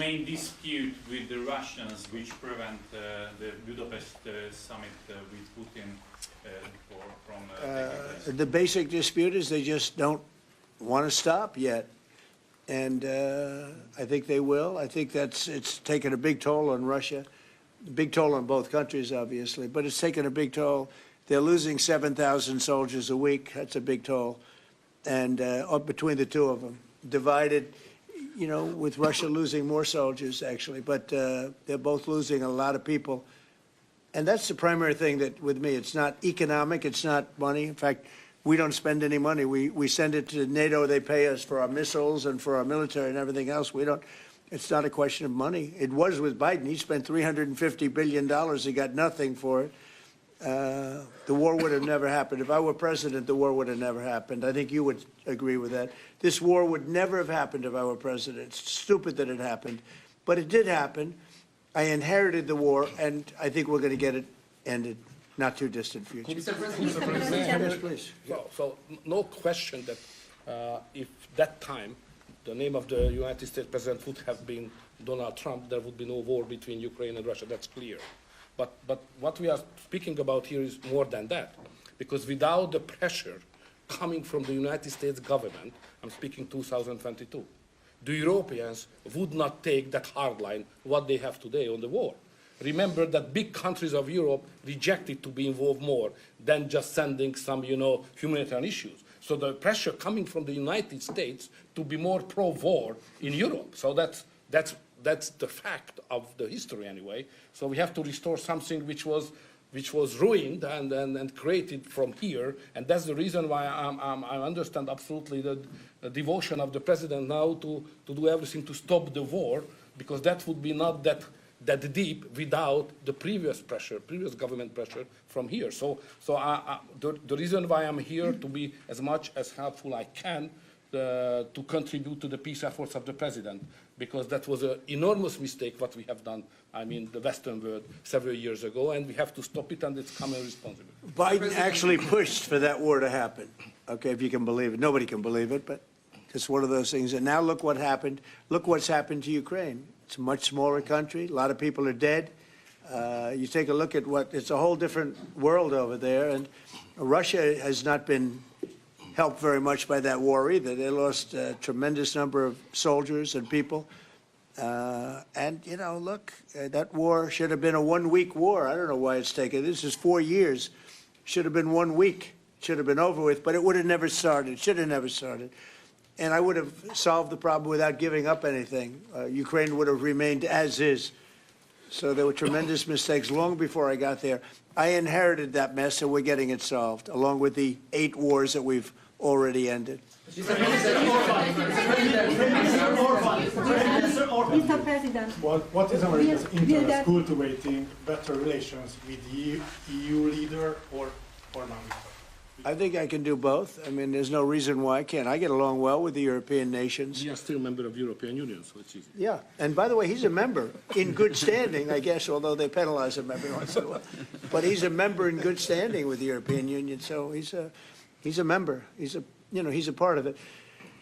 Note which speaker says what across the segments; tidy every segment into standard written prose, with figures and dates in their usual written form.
Speaker 1: main dispute with the Russians which prevent the Budapest summit with Putin from taking place?
Speaker 2: The basic dispute is they just don't want to stop yet. And I think they will. I think it's taken a big toll on Russia, a big toll on both countries, obviously, but it's taken a big toll. They're losing 7,000 soldiers a week. That's a big toll. And between the two of them, divided, you know, with Russia losing more soldiers, actually, but they're both losing a lot of people. And that's the primary thing that, with me, it's not economic, it's not money. In fact, we don't spend any money. We send it to NATO. They pay us for our missiles and for our military and everything else. We don't. It's not a question of money. It was with Biden. He spent $350 billion. He got nothing for it. The war would have never happened. If I were president, the war would have never happened. I think you would agree with that. This war would never have happened if I were president. It's stupid that it happened. But it did happen. I inherited the war, and I think we're going to get it ended. Not too distant future.
Speaker 3: Mr. President,
Speaker 2: Yes, please.
Speaker 3: so no question that if that time the name of the United States president would have been Donald Trump, there would be no war between Ukraine and Russia. That's clear. But what we are speaking about here is more than that, because without the pressure coming from the United States government, I'm speaking 2022, the Europeans would not take that hard line what they have today on the war. Remember that big countries of Europe rejected to be involved more than just sending some, humanitarian issues. So the pressure coming from the United States to be more pro-war in Europe. So that's the fact of the history anyway. So we have to restore something which was ruined and created from here. And that's the reason why I understand absolutely the devotion of the president now to do everything to stop the war, because that would be not that deep without the previous government pressure from here. So the reason why I'm here to be as much as helpful I can to contribute to the peace efforts of the president, because that was an enormous mistake what we have done, the Western world several years ago, and we have to stop it, and it's common responsibility.
Speaker 2: Biden actually pushed for that war to happen. Okay, if you can believe it. Nobody can believe it, but it's one of those things. And now look what happened. Look what's happened to Ukraine. It's a much smaller country. A lot of people are dead. You take a look at it's a whole different world over there. And Russia has not been helped very much by that war either. They lost a tremendous number of soldiers and people. And, look, that war should have been a one-week war. I don't know why it's taken. This is 4 years. Should have been 1 week. Should have been over with, but it would have never started. Should have never started. And I would have solved the problem without giving up anything. Ukraine would have remained as is. So there were tremendous mistakes long before I got there. I inherited that mess, and we're getting it solved, along with the 8 wars that we've already ended.
Speaker 4: Mr. President,
Speaker 5: what is America's interest cultivating better relations with the EU leader or not?
Speaker 2: I think I can do both. I mean, there's no reason why I can't. I get along well with the European nations.
Speaker 3: We are still a member of the European Union, so it's easy.
Speaker 2: Yeah, and by the way, he's a member in good standing, I guess, although they penalize him every once in a while. But he's a member in good standing with the European Union, so he's a member. He's a part of it.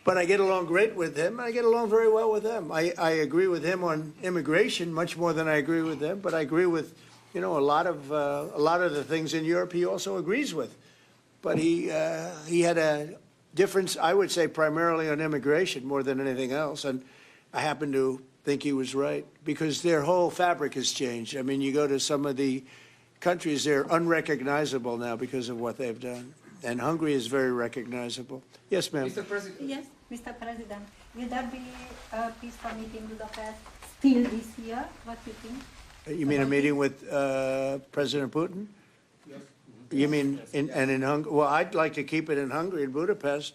Speaker 2: But I get along great with him, and I get along very well with them. I agree with him on immigration much more than I agree with them, but I agree with, a lot of the things in Europe he also agrees with. But he had a difference, I would say, primarily on immigration more than anything else. And I happen to think he was right, because their whole fabric has changed. I mean, you go to some of the countries, they're unrecognizable now because of what they've done. And Hungary is very recognizable. Yes, ma'am.
Speaker 4: Mr. President.
Speaker 6: Yes, Mr. President. Will there be a peaceful meeting in Budapest still this year? What do you think?
Speaker 2: You mean a meeting with President Putin?
Speaker 3: Yes.
Speaker 2: You mean in Hungary? Well, I'd like to keep it in Hungary, in Budapest.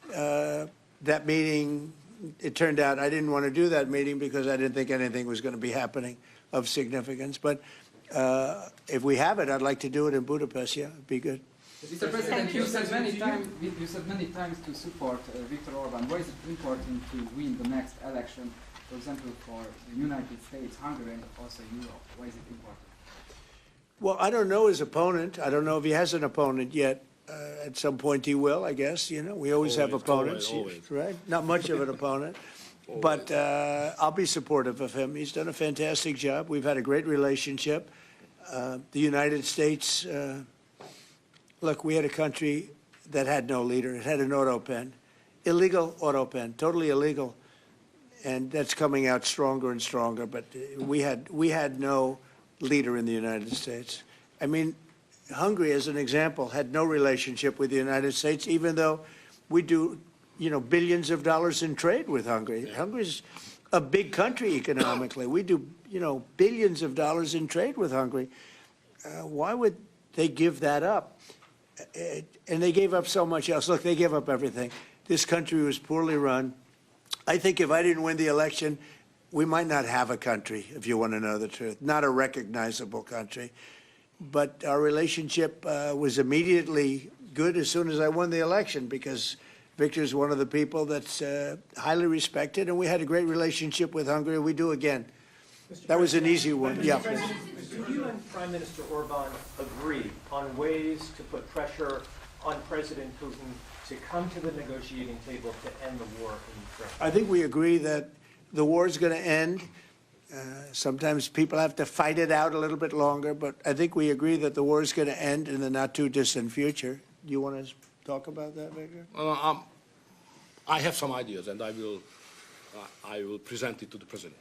Speaker 2: That meeting, it turned out I didn't want to do that meeting because I didn't think anything was going to be happening of significance. But if we have it, I'd like to do it in Budapest. Yeah, it'd be good.
Speaker 4: Mr. President, you said many times to support Viktor Orban. Why is it important to win the next election, for example, for the United States, Hungary, and also Europe? Why is it important?
Speaker 2: Well, I don't know his opponent. I don't know if he has an opponent yet. At some point he will, I guess. We always have opponents,
Speaker 3: always.
Speaker 2: right? Not much of an opponent. But I'll be supportive of him. He's done a fantastic job. We've had a great relationship. The United States, look, we had a country that had no leader. It had an auto pen, illegal auto pen, totally illegal. And that's coming out stronger and stronger. But we had no leader in the United States. I mean, Hungary, as an example, had no relationship with the United States, even though we do, billions of dollars in trade with Hungary. Hungary's a big country economically. We do, billions of dollars in trade with Hungary. Why would they give that up? And they gave up so much else. Look, they gave up everything. This country was poorly run. I think if I didn't win the election, we might not have a country, if you want to know the truth, not a recognizable country. But our relationship was immediately good as soon as I won the election, because Viktor's one of the people that's highly respected, and we had a great relationship with Hungary. We do again. That was an easy one. Yeah.
Speaker 7: Do you and Prime Minister Orban agree on ways to put pressure on President Putin to come to the negotiating table to end the war in Ukraine?
Speaker 2: I think we agree that the war is going to end. Sometimes people have to fight it out a little bit longer, but I think we agree that the war is going to end in the not-too-distant future. Do you want to talk about that, Viktor?
Speaker 3: I have some ideas, and I will present it to the president.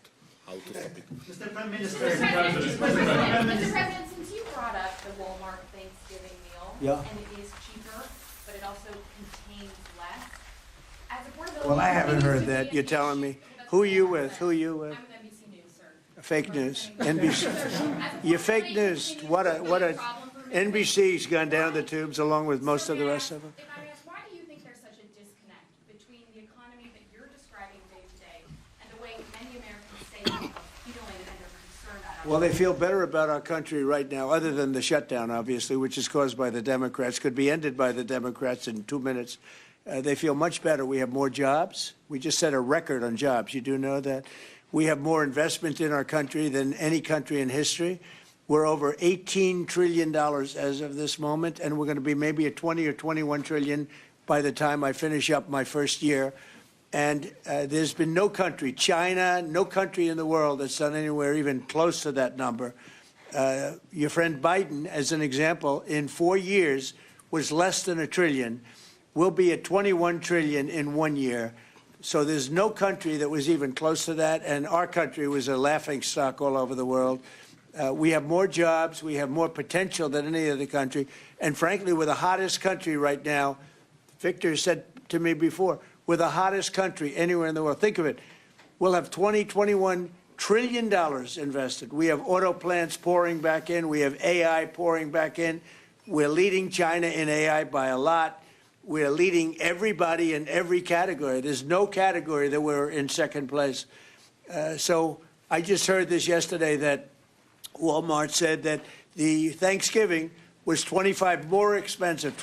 Speaker 3: How to stop it.
Speaker 8: Mr. Prime Minister, Mr. President, since you brought up the Walmart Thanksgiving meal, and it is cheaper, but it also contains less. As a
Speaker 2: Well, I haven't heard that. You're telling me. Who are you with? Who are you with?
Speaker 8: I'm with NBC News, sir.
Speaker 2: Fake news. NBC. You're fake news. What a NBC's gone down the tubes along with most of the rest of them.
Speaker 8: If I ask, why do you think there's such a disconnect between the economy that you're describing day to day and the way many Americans say are feeling and they're concerned about?
Speaker 2: Well, they feel better about our country right now, other than the shutdown, obviously, which is caused by the Democrats, could be ended by the Democrats in 2 minutes. They feel much better. We have more jobs. We just set a record on jobs. You do know that. We have more investment in our country than any country in history. We're over $18 trillion as of this moment, and we're going to be maybe at 20 or 21 trillion by the time I finish up my first year. And there's been no country, China, no country in the world that's done anywhere even close to that number. Your friend Biden, as an example, in 4 years was less than $1 trillion. We'll be at 21 trillion in 1 year. So there's no country that was even close to that, and our country was a laughing stock all over the world. We have more jobs, we have more potential than any other country, and frankly, we're the hottest country right now. Viktor said to me before, we're the hottest country anywhere in the world. Think of it. We'll have $21 trillion invested. We have auto plants pouring back in. We have AI pouring back in. We're leading China in AI by a lot. We're leading everybody in every category. There's no category that we're in second place. So I just heard this yesterday that Walmart said that the Thanksgiving was 25% more expensive